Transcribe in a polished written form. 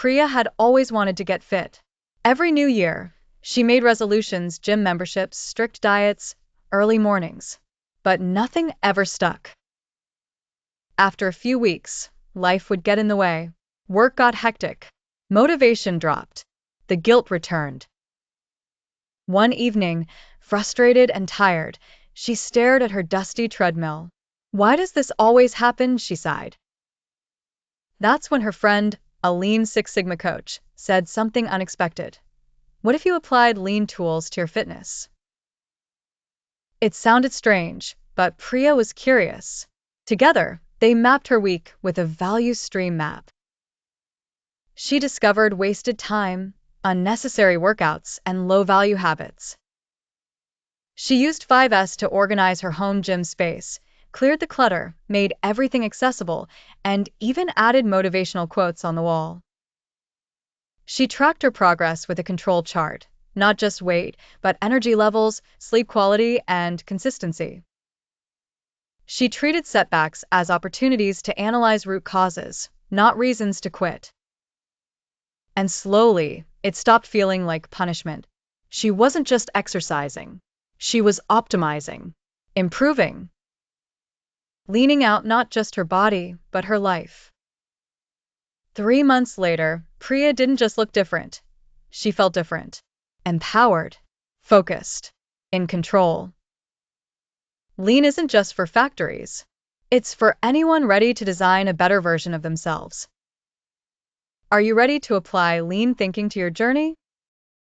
Priya had always wanted to get fit. Every new year, she made resolutions, gym memberships, strict diets, early mornings. But nothing ever stuck. After a few weeks, life would get in the way. Work got hectic. Motivation dropped. The guilt returned. One evening, frustrated and tired, she stared at her dusty treadmill. "Why does this always happen?" she sighed. That's when her friend, a Lean Six Sigma coach, said something unexpected. "What if you applied lean tools to your fitness?" It sounded strange, but Priya was curious. Together, they mapped her week with a value stream map. She discovered wasted time, unnecessary workouts, and low-value habits. She used 5S to organize her home gym space, cleared the clutter, made everything accessible, and even added motivational quotes on the wall. She tracked her progress with a control chart, not just weight, but energy levels, sleep quality, and consistency. She treated setbacks as opportunities to analyze root causes, not reasons to quit. And slowly, it stopped feeling like punishment. She wasn't just exercising. She was optimizing, improving, leaning out not just her body, but her life. 3 months later, Priya didn't just look different. She felt different. Empowered, focused, in control. Lean isn't just for factories. It's for anyone ready to design a better version of themselves. Are you ready to apply lean thinking to your journey?